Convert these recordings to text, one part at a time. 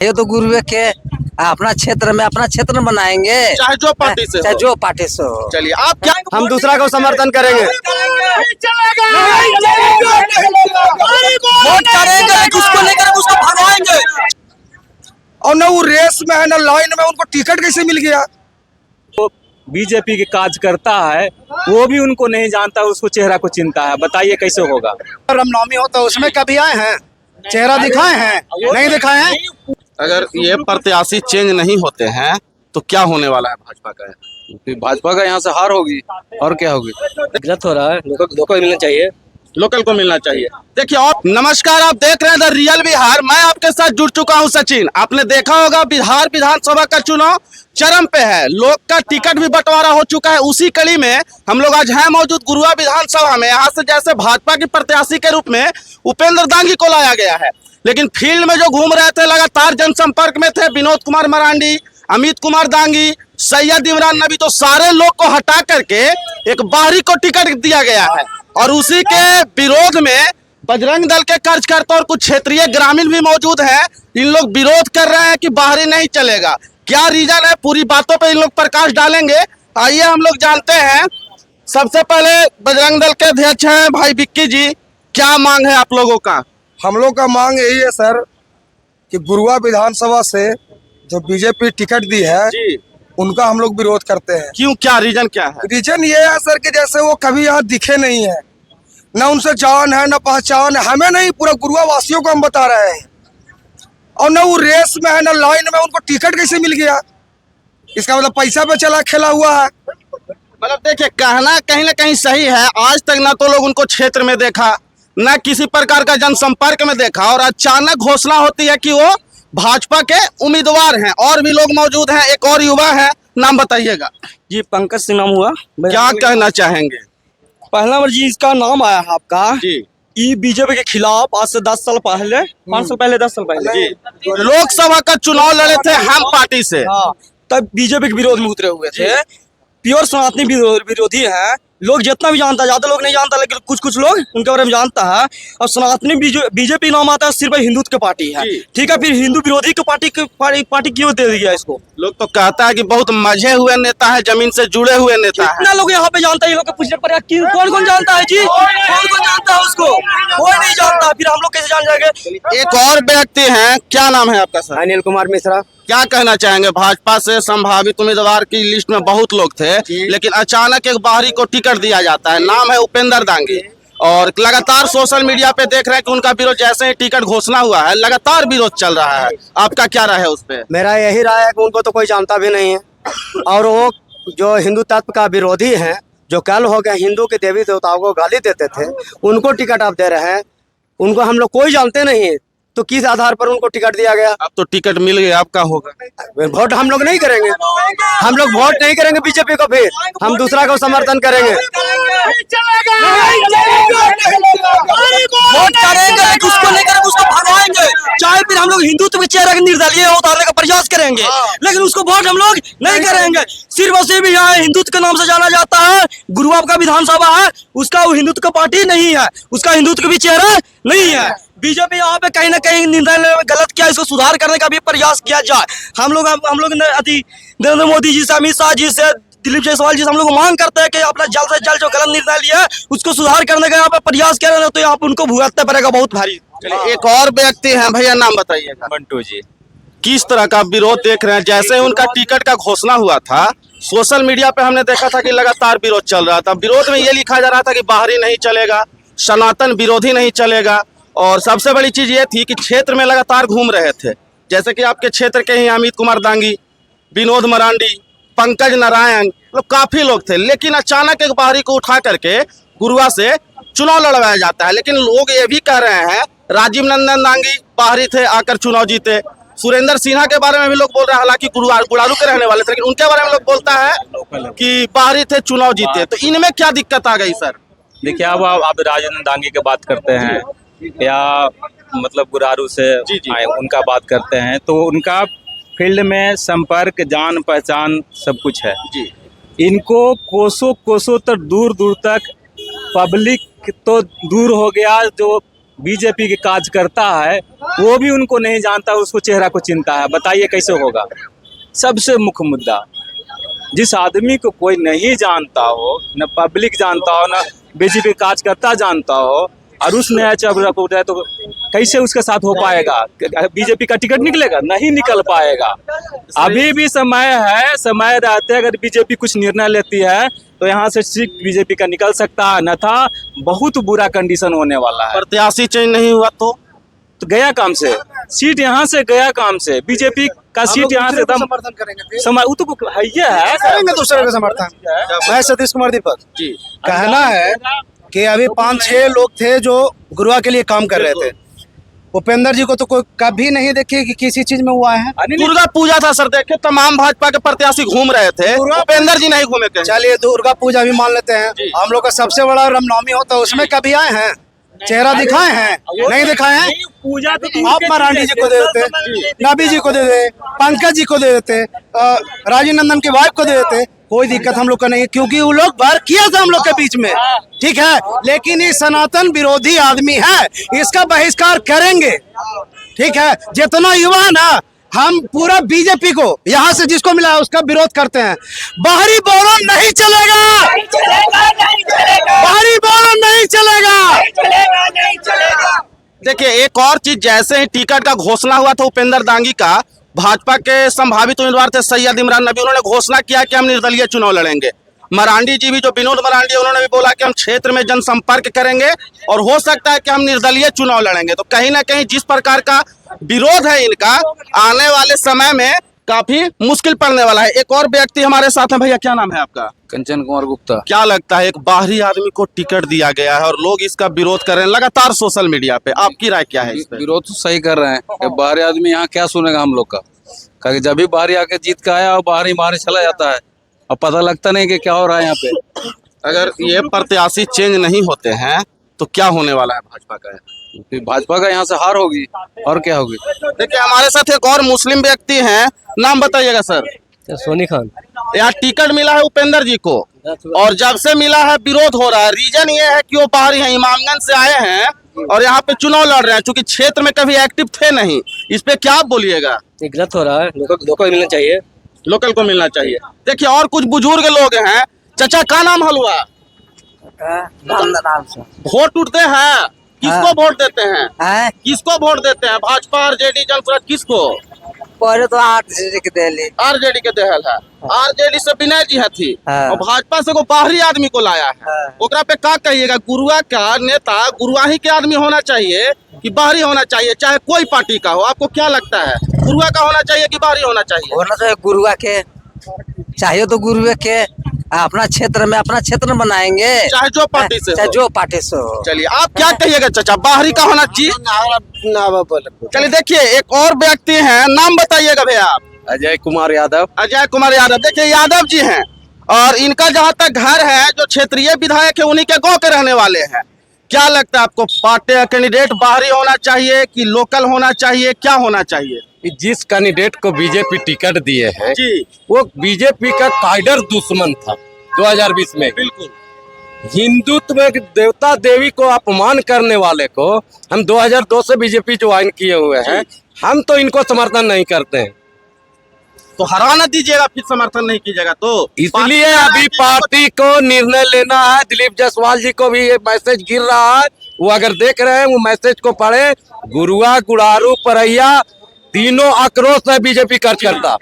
ये तो गुरु के अपना क्षेत्र में अपना क्षेत्र बनाएंगे, चाहे जो पार्टी से चाहे हो। जो पार्टी से हो। चलिए आप क्या हम दूसरा को समर्थन करेंगे। वोट करेंगे लेकिन उसको लेकर उसको भगाएंगे। और न वो रेस में है न लाइन में, उनको टिकट कैसे मिल गया? बीजेपी के काज करता है वो भी उनको नहीं जानता, उसको चेहरा को चिंता है। बताइए कैसे होगा? रामनवमी हो तो उसमें कभी आए हैं, चेहरा दिखाए हैं? नहीं दिखाए हैं। अगर ये प्रत्याशी चेंज नहीं होते हैं तो क्या होने वाला है भाजपा का? भाजपा का यहाँ से हार होगी और क्या होगी। गलत हो रहा है, लोगों को मिलना चाहिए, लोकल को मिलना चाहिए। देखिए और नमस्कार, आप देख रहे हैं द रियल बिहार। मैं आपके साथ जुड़ चुका हूं सचिन। आपने देखा होगा बिहार विधानसभा का चुनाव चरम पे है, लोग का टिकट भी बंटवारा हो चुका है। उसी कड़ी में हम लोग आज हैं मौजूद गुरुआ विधानसभा में। यहाँ से जैसे भाजपा की प्रत्याशी के रूप में उपेंद्र दांगी को लाया गया है, लेकिन फील्ड में जो घूम रहे थे, लगातार जनसंपर्क में थे विनोद कुमार मरांडी, अमित कुमार दांगी, सैयद इमरान नबी, तो सारे लोग को हटा करके एक बाहरी को टिकट दिया गया है। और उसी के विरोध में बजरंग दल के कार्यकर्ता और कुछ क्षेत्रीय ग्रामीण भी मौजूद हैं। इन लोग विरोध कर रहे हैं कि बाहरी नहीं चलेगा। क्या रीजन है, पूरी बातों पे इन लोग प्रकाश डालेंगे। आइए हम लोग जानते हैं। सबसे पहले बजरंग दल के अध्यक्ष हैं भाई विक्की जी, क्या मांग है आप लोगों का? हम लोग का मांग यही है सर कि गुरुआ विधानसभा से जो बीजेपी टिकट दी है जी, उनका हम लोग विरोध करते हैं। क्यों, क्या रीजन क्या है? रीजन ये है सर कि जैसे वो कभी यहाँ दिखे नहीं है, न उनसे जान है न पहचान है, हमें नहीं पूरा गुरुआ वासियों को हम बता रहे हैं। और न वो रेस में है न लाइन में, उनको टिकट कैसे मिल गया? इसका मतलब पैसा पे चला खेला हुआ है। मतलब देखिए, कहना कहीं ना कहीं सही है। आज तक ना तो लोग उनको क्षेत्र में देखा, ना किसी प्रकार का जनसंपर्क में देखा, और अचानक घोषणा होती है कि वो भाजपा के उम्मीदवार हैं। और भी लोग मौजूद हैं, एक और युवा है, नाम बताइएगा। जी पंकज सिंह नाम हुआ। क्या कहना चाहेंगे? पहला बार जी इसका नाम आया है आपका जी ई बीजेपी के खिलाफ आज से 10 साल पहले, 5 साल पहले, 10 साल पहले जी लोकसभा का चुनाव लड़े थे हम पार्टी से। हाँ, तब बीजेपी के विरोध में उतरे हुए थे। प्योर सनातनी विरोधी है। लोग जितना भी जानता है, ज्यादा लोग नहीं जानता, लेकिन कुछ कुछ लोग उनके बारे में जानता है। और सनातनी बीजेपी नाम आता है, सिर्फ हिंदुत्व की पार्टी है। ठीक है, फिर हिंदू विरोधी की पार्टी क्यों दे दिया इसको? लोग तो कहता है कि बहुत मजे हुए नेता है, जमीन से जुड़े हुए नेता है। कितना लोग यहाँ पे जानता है? ये लोग को पूछने पर कौन कौन जानता है जी? कौन कौन जानता है उसको? कोई नहीं जानता। फिर हम लोग कैसे जान जाएंगे? एक और व्यक्ति हैं, क्या नाम है आपका सर? अनिल कुमार मिश्रा। क्या कहना चाहेंगे? भाजपा से संभावित उम्मीदवार की लिस्ट में बहुत लोग थे, लेकिन अचानक एक बाहरी को टिकट दिया जाता है। नाम है उपेंद्र दांगी, और लगातार सोशल मीडिया पे देख रहे हैं कि उनका विरोध, जैसे ही टिकट घोषणा हुआ है लगातार विरोध चल रहा है। आपका क्या राय है उस पे? मेरा यही राय है कि उनको तो कोई जानता भी नहीं है। और वो जो हिंदू तत्व का विरोधी है, जो कल हो गया हिंदू के देवी देवताओं को गाली देते थे, उनको टिकट आप दे रहे हैं। उनको हम लोग कोई जानते नहीं है, तो किस आधार पर उनको टिकट दिया गया? अब तो टिकट मिल गया, आपका होगा। वोट हम लोग नहीं करेंगे, हम लोग वोट नहीं करेंगे बीजेपी को, फिर हम दूसरा को समर्थन करेंगे। वोट करेंगे लेकिन उसको लेकर उसको भगाएंगे। चाहे फिर हम लोग हिंदुत्व के चेहरे के निर्दलीय उतारने का प्रयास करेंगे, लेकिन उसको वोट हम लोग नहीं करेंगे। सिर्फ और सिर्फ यहाँ हिंदुत्व के नाम से जाना जाता है। गुरुआ का विधानसभा है, उसका वो हिंदुत्व का पार्टी नहीं है, उसका हिंदुत्व का भी चेहरा नहीं है। बीजेपी यहाँ पे कहीं ना कहीं निर्णय में गलत किया, इसको सुधार करने का भी प्रयास किया जाए। हम लोग नरेंद्र मोदी जी से, अमित शाह जी से, दिलीप जायसवाल जी से हम लोग मांग करते हैं कि अपना जल्द से जल्द जो गलत निर्णय लिया है उसको सुधार करने का यहाँ पे प्रयास किया जाए, तो यहाँ पे उनको भुगतना पड़ेगा बहुत भारी। चलिए एक और व्यक्ति हैं, भैया नाम बताइएगा। मंटू जी। किस तरह का विरोध देख रहे हैं? जैसे ही उनका टिकट का घोषणा हुआ था, सोशल मीडिया पे हमने देखा था कि लगातार विरोध चल रहा था। विरोध में ये लिखा जा रहा था कि बाहरी नहीं चलेगा, सनातन विरोधी नहीं चलेगा, और सबसे बड़ी चीज ये थी कि क्षेत्र में लगातार घूम रहे थे। जैसे कि आपके क्षेत्र के ही अमित कुमार दांगी, विनोद मरांडी, पंकज नारायण, लोग काफी लोग थे, लेकिन अचानक एक बाहरी को उठा करके गुरुआ से चुनाव लड़वाया जाता है। लेकिन लोग ये भी कह रहे हैं, राजीव नंदन दांगी बाहरी थे, आकर चुनाव जीते। सुरेंद्र सिन्हा के बारे में भी लोग बोल रहे हैं, हालांकि गुड़ारू के रहने वाले थे, लेकिन उनके बारे में लोग बोलता है कि बाहरी थे, चुनाव जीते। तो इनमें क्या दिक्कत आ गई सर? देखिए, अब आप राजेंद्र दांगी की बात करते हैं या मतलब गुरारू से उनका बात करते हैं, तो उनका फील्ड में संपर्क, जान पहचान सब कुछ है जी। इनको कोसों तक दूर तक पब्लिक तो दूर हो गया, जो बीजेपी के काज करता है वो भी उनको नहीं जानता, उसको चेहरा को चिंता है। बताइए कैसे होगा? सबसे मुख्य मुद्दा, जिस आदमी को कोई नहीं जानता हो, न पब्लिक जानता हो, न बीजेपी कार्यकर्ता जानता हो, और उसने है तो कैसे उसके साथ हो पाएगा? बीजेपी का टिकट निकलेगा? नहीं निकल पाएगा। अभी भी समय है, समय रहते अगर बीजेपी कुछ निर्णय लेती है तो यहाँ से सीट बीजेपी का निकल सकता है, अन्यथा बहुत बुरा कंडीशन होने वाला है। प्रत्याशी चेंज नहीं हुआ तो गया काम से सीट, यहाँ से गया काम से, बीजेपी का सीट यहाँ से एकदम समर्थन करेंगे समय वो तो है ही है। करेंगे दूसरे का समर्थन। मैं सतीश कुमार दीपक जी। कहना है कि अभी 5-6 लोग थे जो गुरुआ के लिए काम कर रहे थे। उपेंद्र जी को तो कोई कभी नहीं देखे कि किसी चीज में हुआ है। दुर्गा पूजा था सर, देखे तमाम भाजपा के प्रत्याशी घूम रहे थे, उपेंद्र जी नहीं घूमे कहीं। चलिए दुर्गा पूजा भी मान लेते हैं, हम लोग का सबसे बड़ा रामनवमी होता है, उसमें कभी आए हैं? चेहरा दिखाए हैं? नहीं दिखाए हैं। पूजा तो आप मरांडी जी को दे देते, नबी जी को दे देते, पंकज जी को दे देते, राजीव नंदन की वाइफ को दे देते, कोई दिक्कत हम लोग का नहीं है, क्योंकि वो लोग बार किया था हम लोग के बीच में, ठीक है। लेकिन ये सनातन विरोधी आदमी है, इसका बहिष्कार करेंगे, ठीक है। जितना युवा है ना, हम पूरा बीजेपी को यहाँ से जिसको मिला है उसका विरोध करते हैं। बाहरी बोलन नहीं चलेगा, बाहरी बोलन नहीं चलेगा। देखिए एक और चीज, जैसे ही टिकट का घोषणा हुआ था उपेंद्र दांगी का, भाजपा के संभावित उम्मीदवार थे सैयद इमरान नबी, उन्होंने घोषणा किया कि हम निर्दलीय चुनाव लड़ेंगे। मरांडी जी भी, जो विनोद मरांडी, उन्होंने भी बोला कि हम क्षेत्र में जनसंपर्क करेंगे और हो सकता है कि हम निर्दलीय चुनाव लड़ेंगे। तो कहीं ना कहीं जिस प्रकार का विरोध है इनका, आने वाले समय में काफी मुश्किल पड़ने वाला है। एक और व्यक्ति हमारे साथ है, भैया क्या नाम है आपका? कंचन कुमार गुप्ता। क्या लगता है, एक बाहरी आदमी को टिकट दिया गया है और लोग इसका विरोध कर रहे हैं लगातार सोशल मीडिया पे, आपकी राय क्या है इस पे? विरोध तो सही कर रहे हैं कि बाहरी आदमी यहाँ क्या सुनेगा हम लोग का, क्योंकि जब भी बाहरी आके जीत के आया और बाहरी मारे चला जाता है, अब पता लगता नहीं कि क्या हो रहा है यहाँ पे। अगर ये प्रत्याशी चेंज नहीं होते हैं तो क्या होने वाला है भाजपा का? फिर भाजपा का यहाँ से हार होगी और क्या होगी। देखिए हमारे साथ एक और मुस्लिम व्यक्ति हैं, नाम बताइएगा सर। सोनी खान। यहाँ टिकट मिला है उपेंद्र जी को और जब से मिला है विरोध हो रहा है। रीजन ये है कि वो बाहरी हैं, इमामगंज से आए हैं और यहाँ पे चुनाव लड़ रहे हैं, चूंकि क्षेत्र में कभी एक्टिव थे नहीं। इस पे क्या आप बोलिएगा? गलत हो रहा है, लोकल मिलना चाहिए, लोकल को मिलना चाहिए। देखिए और कुछ बुजुर्ग लोग हैं। चाचा का नाम हलवा? वोट उठते हैं, किसको वोट देते हैं? किसको वोट देते हैं? भाजपा, आरजेडी, जनसुराज, किसको? पहले तो आरजेडी के देहल है। आरजेडी से विनय जी थी और भाजपा से को बाहरी आदमी को लाया है। ओकरा पे का कहिएगा? गुरुआ का नेता गुरुआही के आदमी होना चाहिए कि बाहरी होना चाहिए, चाहे कोई पार्टी का हो? आपको क्या लगता है, गुरुआ का होना चाहिए कि बाहरी होना चाहिए? होना चाहिए गुरुआ के, चाहिए तो गुरुआ के। अपना क्षेत्र में अपना क्षेत्र बनाएंगे, चाहे जो पार्टी से चाहे हो। जो पार्टी से हो। चलिए आप क्या कहिएगा चाचा, बाहरी का होना चाहिए? चलिए देखिए एक और व्यक्ति हैं, नाम बताइएगा भैया आप। अजय कुमार यादव। अजय कुमार यादव। देखिए यादव जी हैं और इनका जहाँ तक घर है, जो क्षेत्रीय विधायक है उन्हीं के गांव के रहने वाले हैं। क्या लगता है आपको, पार्टी कैंडिडेट बाहरी होना चाहिए कि लोकल होना चाहिए, क्या होना चाहिए? जिस कैंडिडेट को बीजेपी टिकट दिए हैं जी, वो बीजेपी का कायदर दुश्मन था 2020 में। बिल्कुल। हिंदुत्व में देवता देवी को अपमान करने वाले को हम 2002 से बीजेपी ज्वाइन किए हुए हैं, हम तो इनको समर्थन नहीं करते हैं। तो हरा न दीजिएगा, फिर समर्थन नहीं कीजिएगा तो? इसलिए अभी पार्टी को निर्णय लेना है। दिलीप जायसवाल जी को भी ये मैसेज गिर रहा है, वो अगर देख रहे हैं वो मैसेज को पढ़े। गुरुआ, गुड़ारू, परैया तीनों आक्रोश है बीजेपी कार्यकर्ता,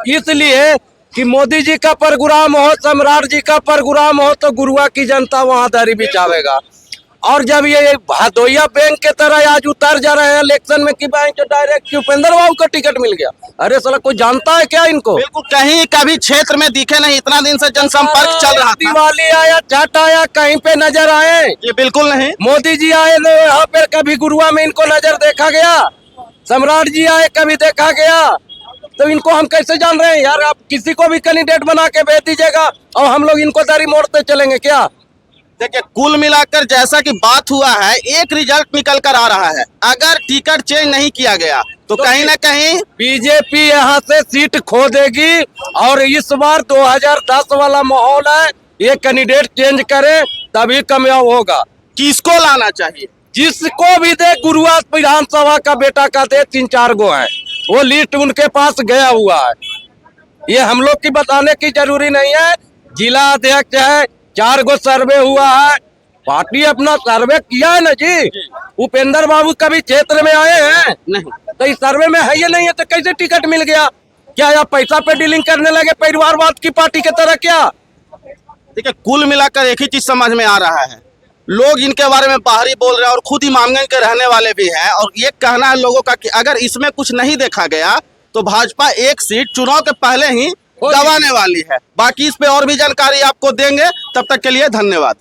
इसलिए कि मोदी जी का प्रोग्राम हो, सम्राट जी का प्रोग्राम हो तो गुरुआ की जनता वहां दारी बिछावेगा। और जब ये भदोइया बैंक के तरह आज उतर जा रहे हैं इलेक्शन में कि बैंक डायरेक्ट उपेंद्र बाबू का टिकट मिल गया, अरे साला कोई जानता है क्या इनको? बिल्कुल, कहीं कभी क्षेत्र में दिखे नहीं, इतना दिन से जनसंपर्क चल रहा था। दिवाली आया, छठ आया, कहीं पे नजर आए? ये बिल्कुल नहीं। मोदी जी आए तो यहाँ पे कभी गुरुआ में इनको नजर देखा गया? सम्राट जी आए कभी देखा गया? तो इनको हम कैसे जान रहे हैं यार? आप किसी को भी कैंडिडेट बना के भेज दीजिएगा और हम लोग इनको दारी मोड़ते चलेंगे क्या? देखिए कुल मिलाकर जैसा कि बात हुआ है, एक रिजल्ट निकल कर आ रहा है। अगर टिकट चेंज नहीं किया गया तो कहीं ना कहीं बीजेपी यहाँ से सीट खो देगी। और इस बार 2010 वाला माहौल है, ये कैंडिडेट चेंज करे तभी कामयाब होगा। किसको लाना चाहिए? जिसको भी दे गुरुआ विधानसभा का बेटा का दे 3-4 गो है, वो लिस्ट उनके पास गया हुआ है। ये हम लोग की बताने की जरूरी नहीं है। जिला अध्यक्ष है, 4 गो सर्वे हुआ है, पार्टी अपना सर्वे किया है ना जी। उपेंद्र बाबू कभी क्षेत्र में आए हैं? नहीं। तो इस सर्वे में है ये नहीं है तो कैसे टिकट मिल गया? क्या आप पैसा पे डीलिंग करने लगे परिवारवाद की पार्टी की तरह क्या? ठीक है, कुल मिलाकर एक ही चीज समझ में आ रहा है, लोग इनके बारे में बाहरी बोल रहे हैं और खुद इमामगंज के रहने वाले भी हैं, और ये कहना है लोगों का कि अगर इसमें कुछ नहीं देखा गया तो भाजपा एक सीट चुनाव के पहले ही दबाने वाली है। बाकी इस पे और भी जानकारी आपको देंगे, तब तक के लिए धन्यवाद।